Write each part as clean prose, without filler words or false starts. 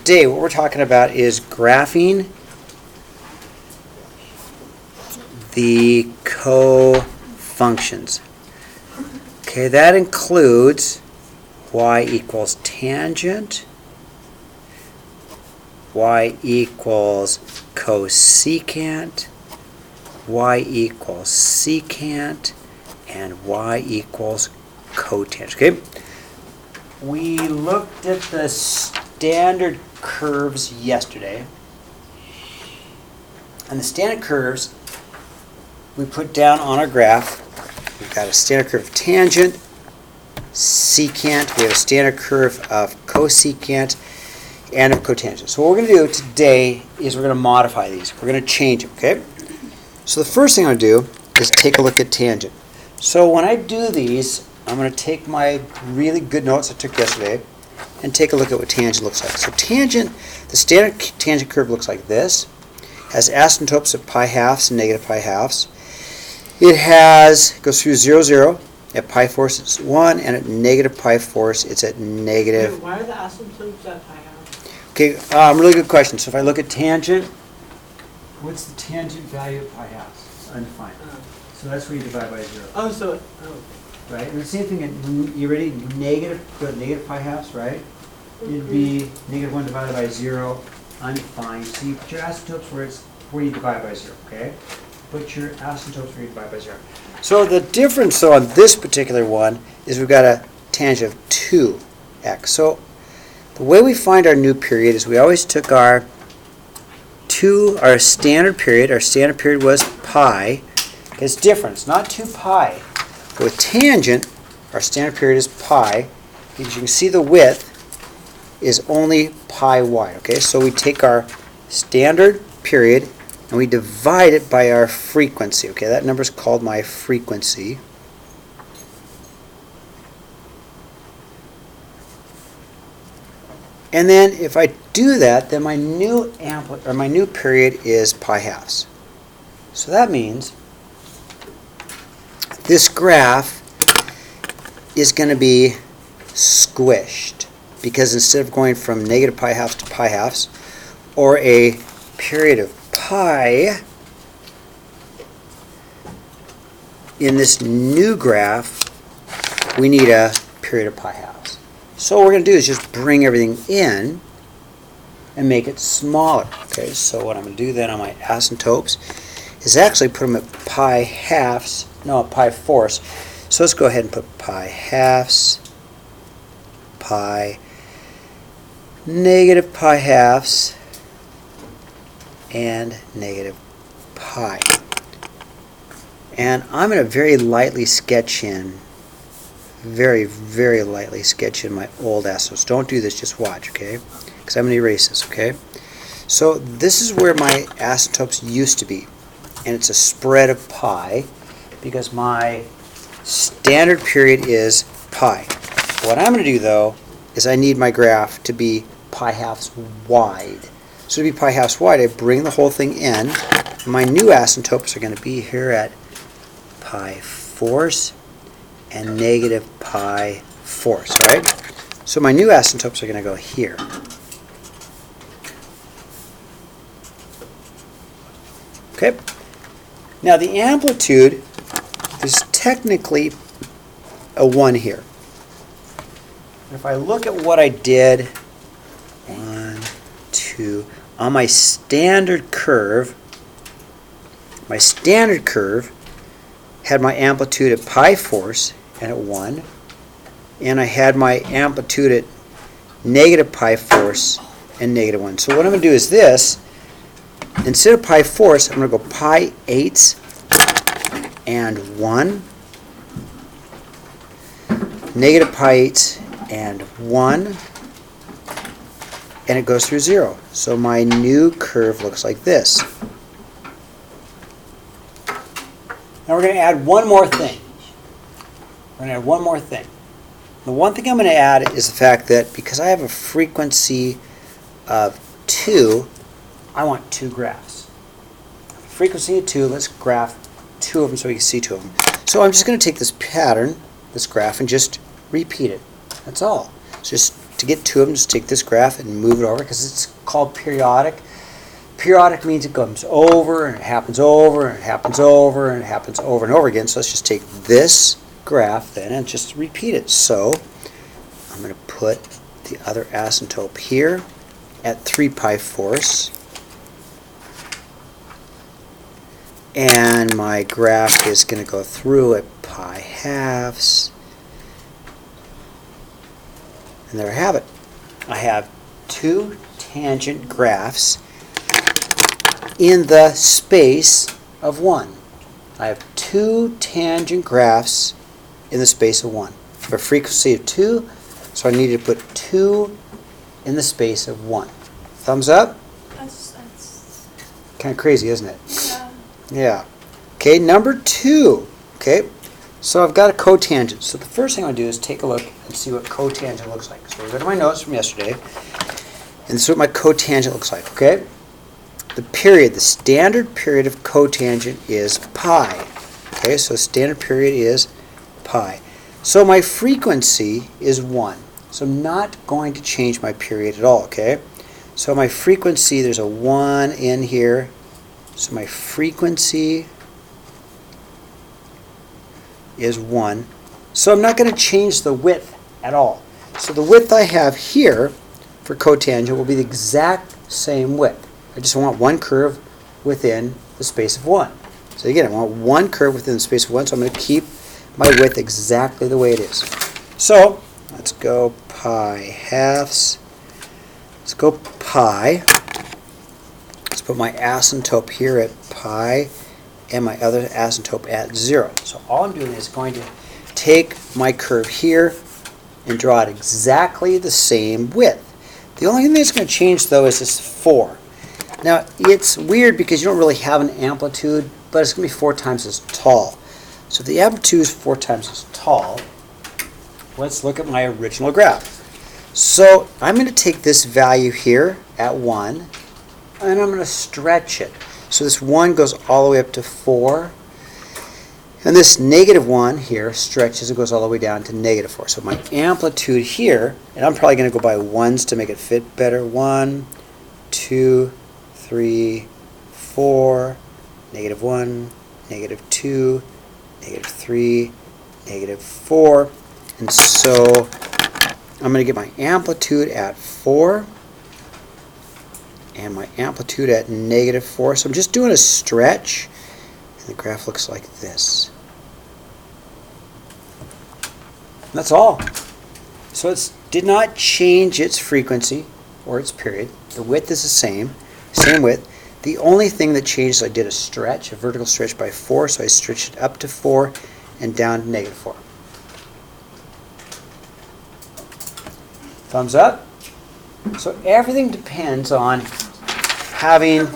today what we're talking about is graphing the co-functions. Okay, that includes y equals tangent, y equals cosecant, y equals secant, and y equals cotangent. Okay, we looked at the standard curves yesterday, and the standard curves we put down on our graph. We've got a standard curve of tangent, secant, we have a standard curve of cosecant, and of cotangent. So what we're going to do today is we're going to modify these. We're going to change them, okay? So the first thing I'm going to do is take a look at tangent. So when I do these, I'm going to take my really good notes I took yesterday and take a look at what tangent looks like. So tangent, the standard tangent curve looks like this. Has asymptotes at pi halves and negative pi halves. It goes through 0, 0. At pi force it's 1, and at negative pi force it's at negative. Wait, why are the asymptotes at pi halves? Okay, really good question. So if I look at tangent, what's the tangent value of pi halves? It's undefined. So that's where you divide by 0. Oh, so, Right, and the same thing, you ready? Negative, go to negative pi halves, right? It'd be negative 1 divided by 0, undefined. So you put your asymptotes where you divide by 0, okay? Put your asymptotes where you divide by 0. So the difference, though, on this particular one is we've got a tangent of 2x. So the way we find our new period is we always took our standard period. Our standard period was pi. It's different. It's not 2 pi. But with tangent, our standard period is pi. As you can see, the width is only pi wide. Okay, so we take our standard period and we divide it by our frequency. Okay, that number is called my frequency. And then if I do that, then my new period is pi halves. So that means this graph is going to be squished, because instead of going from negative pi halves to pi halves, or a period of pi, in this new graph, we need a period of pi halves. So what we're going to do is just bring everything in and make it smaller. Okay, so what I'm going to do then on my asymptotes is actually put them at pi halves, no, pi fourths. So let's go ahead and put pi halves, pi, negative pi halves, and negative pi. And I'm going to very lightly sketch in, very, very lightly sketch in my old asymptotes. Don't do this, just watch, okay? Because I'm going to erase this, okay? So this is where my asymptotes used to be. And it's a spread of pi, because my standard period is pi. What I'm going to do, though, is I need my graph to be pi halves wide. So to be pi halves wide, I bring the whole thing in. And my new asymptotes are going to be here at pi fourths and negative pi fourths, all right? So my new asymptotes are going to go here. Okay? Now the amplitude is technically a 1 here. If I look at what I did, 1, 2, on my standard curve had my amplitude at pi fourths and at 1, and I had my amplitude at negative pi fourths and negative 1. So what I'm going to do is this. Instead of pi fourths, I'm going to go pi eighths and 1, negative pi eighths and 1, and it goes through 0. So my new curve looks like this. Now we're going to add one more thing. The one thing I'm going to add is the fact that because I have a frequency of 2, I want 2 graphs. Frequency of 2, let's graph 2 of them so we can see 2 of them. So I'm just going to take this pattern, this graph, and just repeat it. That's all. So just to get to them, just take this graph and move it over because it's called periodic. Periodic means it comes over and it happens over and it happens over and it happens over and over again. So let's just take this graph then and just repeat it. So I'm going to put the other asymptote here at 3 pi fourths. And my graph is going to go through at pi halves. And there I have it. I have two tangent graphs in the space of 1. I have two tangent graphs in the space of 1. I have a frequency of 2, so I need to put 2 in the space of 1. Thumbs up? That's Kind of crazy, isn't it? yeah. Yeah. Okay, number 2. Okay, so I've got a cotangent. So the first thing I want to do is take a look and see what cotangent looks like. So I go to my notes from yesterday, and this is what my cotangent looks like, okay? The period, the standard period of cotangent is pi. Okay, so standard period is pi. So my frequency is 1. So I'm not going to change my period at all, okay? So my frequency, there's a 1 in here. So my frequency is 1. So I'm not going to change the width at all. So the width I have here for cotangent will be the exact same width. I just want one curve within the space of 1. So again, I want one curve within the space of 1, so I'm going to keep my width exactly the way it is. So let's go pi halves. Let's go pi. Let's put my asymptote here at pi and my other asymptote at 0. So all I'm doing is going to take my curve here and draw it exactly the same width. The only thing that's going to change though is this 4. Now it's weird because you don't really have an amplitude, but it's going to be 4 times as tall. So if the amplitude is 4 times as tall, let's look at my original graph. So I'm going to take this value here at 1 and I'm going to stretch it. So this 1 goes all the way up to 4. And this negative 1 here stretches and goes all the way down to negative 4. So my amplitude here, and I'm probably going to go by 1s to make it fit better. 1, 2, 3, 4, negative 1, negative 2, negative 3, negative 4. And so I'm going to get my amplitude at 4 and my amplitude at negative 4. So I'm just doing a stretch. The graph looks like this. That's all. So it did not change its frequency or its period. The width is the same width. The only thing that changed is I did a stretch, a vertical stretch by 4, so I stretched it up to 4 and down to negative 4. Thumbs up. So everything depends on having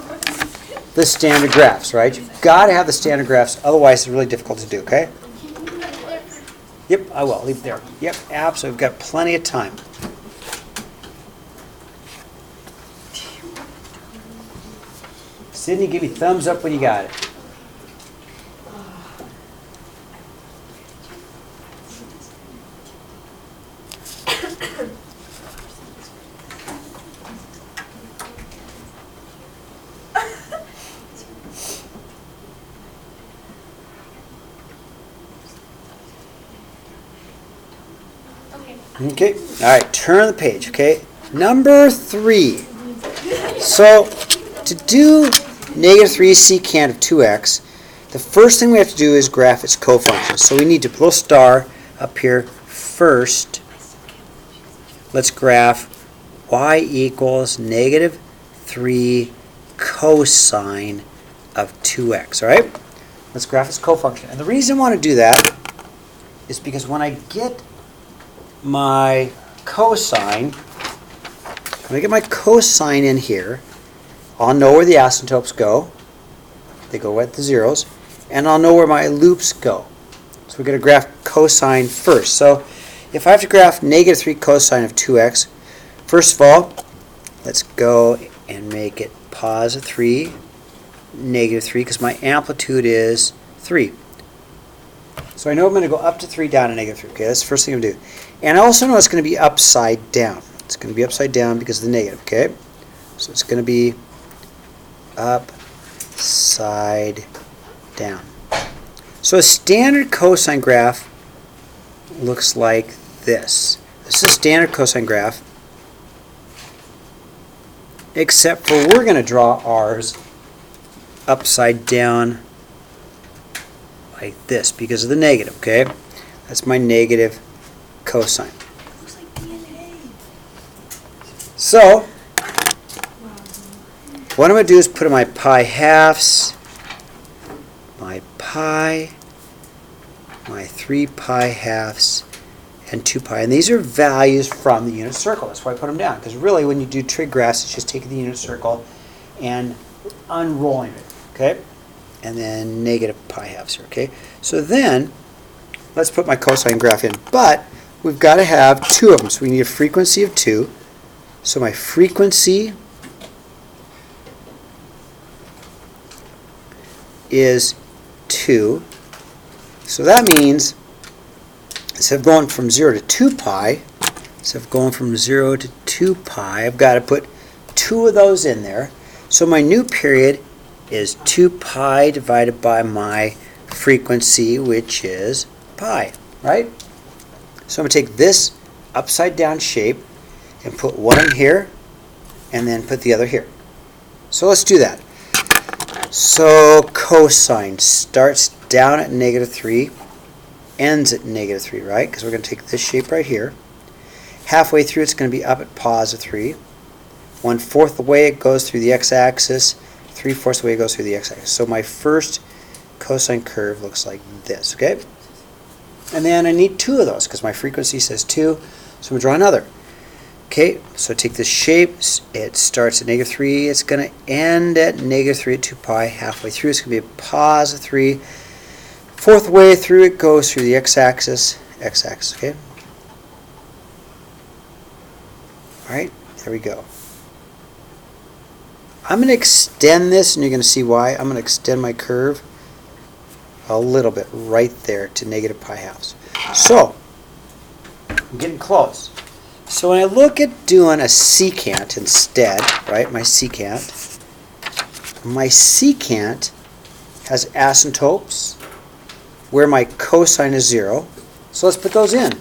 the standard graphs, right? You've got to have the standard graphs, otherwise it's really difficult to do, okay? Yep, I will. I'll leave it there. Yep, absolutely. We've got plenty of time. Sydney, give me thumbs up when you got it. Okay, all right, turn the page, okay? Number 3. So, to do negative 3 secant of 2x, the first thing we have to do is graph its cofunctions. So we need to put a little star up here first. Let's graph y equals negative 3 cosine of 2x, all right? Let's graph its cofunction. And the reason I want to do that is because when I get my cosine, when I get my cosine in here, I'll know where the asymptotes go. They go at the zeros. And I'll know where my loops go. So we're going to graph cosine first. So if I have to graph negative 3 cosine of 2x, first of all, let's go and make it positive 3, negative 3, because my amplitude is 3. So I know I'm going to go up to 3, down to negative 3. Okay, that's the first thing I'm going to do. And I also know it's going to be upside down. It's going to be upside down because of the negative, okay? So it's going to be upside down. So a standard cosine graph looks like this. This is a standard cosine graph, except for we're going to draw ours upside down like this because of the negative, okay? That's my negative cosine. Looks like DNA. So, what I'm going to do is put in my pi halves, my pi, my 3 pi halves, and 2 pi. And these are values from the unit circle. That's why I put them down. Because really, when you do trig graphs, it's just taking the unit circle and unrolling it, okay? And then negative pi halves here, okay? So then, let's put my cosine graph in. But we've got to have 2 of them. So we need a frequency of 2. So my frequency is 2. So that means instead of going from 0 to 2 pi, instead of going from 0 to 2 pi, I've got to put 2 of those in there. So my new period is 2 pi divided by my frequency, which is pi, right? So I'm going to take this upside down shape and put one in here and then put the other here. So let's do that. So cosine starts down at -3, ends at -3, right? Because we're going to take this shape right here. Halfway through it's going to be up at +3. 1/4 the way it goes through the x-axis, 3/4 the way it goes through the x-axis. So my first cosine curve looks like this, okay? And then I need 2 of those because my frequency says 2, so I'm going to draw another. Okay, so take this shape, it starts at -3, it's going to end at -3 at 2 pi, halfway through it's going to be a +3, 4th way through it goes through the x-axis, okay? Alright, there we go. I'm going to extend this, and you're going to see why. I'm going to extend my curve a little bit right there to negative pi halves. So, I'm getting close. So when I look at doing a secant instead, right, my secant has asymptotes where my cosine is 0. So let's put those in.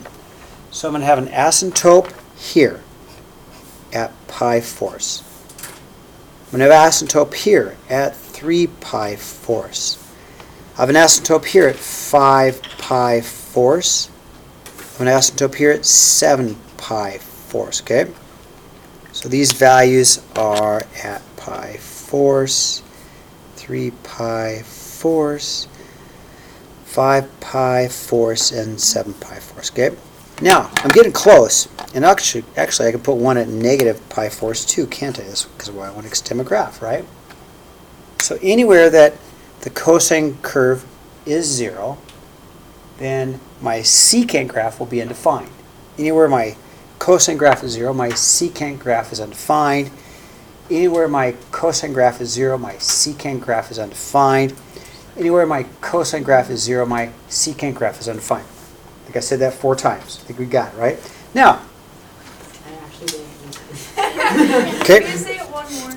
So I'm going to have an asymptote here at pi fourths. I'm going to have an asymptote here at 3 pi fourths. I have an asymptote here at 5 pi fourths. I have an asymptote here at 7 pi fourths, okay? So these values are at pi fourths, 3 pi fourths, 5 pi fourths, and 7 pi fourths, okay? Now, I'm getting close, and actually I can put one at negative pi fourths too, can't I? That's because I want to extend my graph, right? So anywhere that the cosine curve is 0, then my secant graph will be undefined. Anywhere my cosine graph is 0, my secant graph is undefined. Anywhere my cosine graph is 0, my secant graph is undefined. Anywhere my cosine graph is 0, my secant graph is undefined. I think I said that 4 times. I think we got it, right? Now, I actually didn't. okay. Can you say it one more?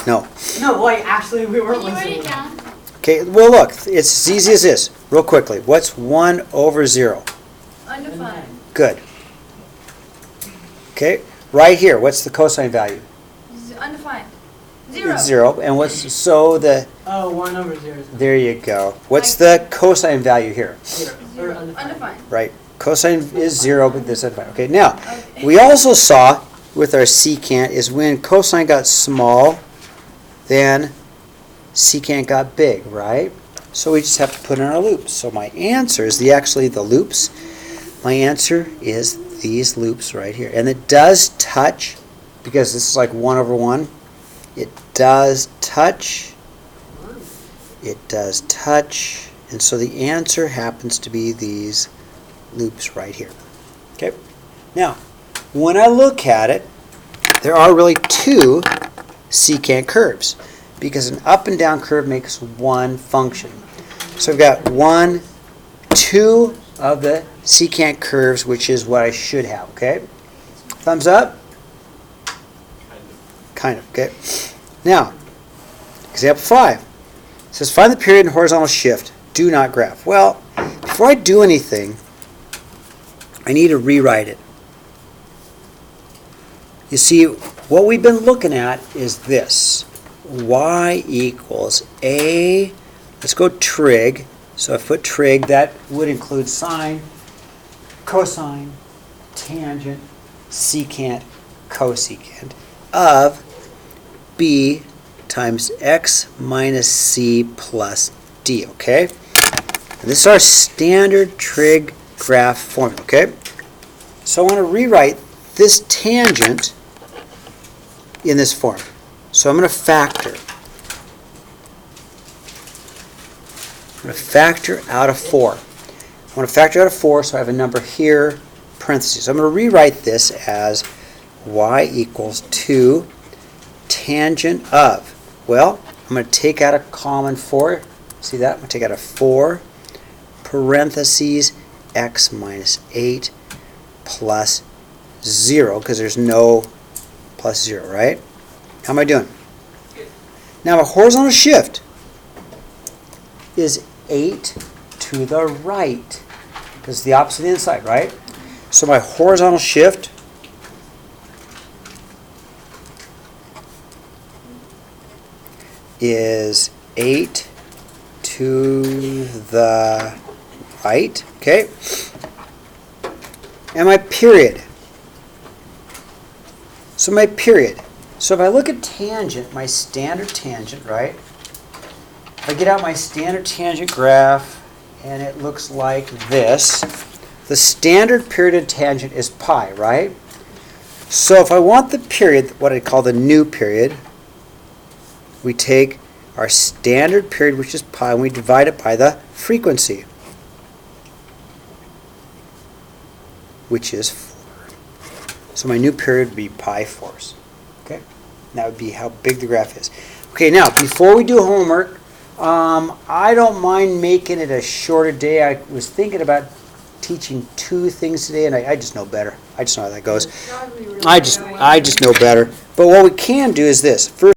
No. No, like actually we weren't Can you write listening. it down? Okay, well look, it's as easy as this. Real quickly, what's 1 over 0? Undefined. Good. Okay, right here, what's the cosine value? Undefined. 0. It's 0. And what's, so the, Oh, 1 over 0 is there you go. What's the cosine value here? 0. Or undefined. Undefined. Right, cosine is 0, but this is undefined. Okay, now, Okay. we also saw with our secant is when cosine got small, then secant got big, right? So we just have to put in our loops. So my answer is actually the loops. My answer is these loops right here. And it does touch, because this is like 1 over 1. It does touch. It does touch. And so the answer happens to be these loops right here. Okay? Now, when I look at it, there are really 2 secant curves, because an up and down curve makes one function. So I've got 1, 2 of the secant curves, which is what I should have, okay? Thumbs up? Kind of. Kind of, okay. Now, example 5. It says, find the period in horizontal shift. Do not graph. Well, before I do anything, I need to rewrite it. You see, what we've been looking at is this. Y equals A, let's go trig. So if I put trig, that would include sine, cosine, tangent, secant, cosecant of B times x minus c plus d, okay? And this is our standard trig graph formula, okay? So I want to rewrite this tangent in this form. So I'm going to factor. I'm going to factor out of 4. I want to factor out of 4, so I have a number here, parentheses. So I'm going to rewrite this as y equals 2 tangent of. Well, I'm going to take out a common 4. See that? I'm going to take out a 4, parentheses, x minus 8 plus 0, because there's no plus 0, right? How am I doing? Now, a horizontal shift is 8 to the right, because it's the opposite of the inside, right? So my horizontal shift is 8 to the right, okay? And my period. So my period. So if I look at tangent, my standard tangent, right? If I get out my standard tangent graph, and it looks like this. The standard period of tangent is pi, right? So if I want the period, what I call the new period, we take our standard period, which is pi, and we divide it by the frequency, which is 4. So my new period would be pi 4s. Okay? And that would be how big the graph is. Okay, now, before we do homework, I don't mind making it a shorter day. I was thinking about teaching 2 things today, and I just know better. I just know how that goes. I just know better. But what we can do is this. First,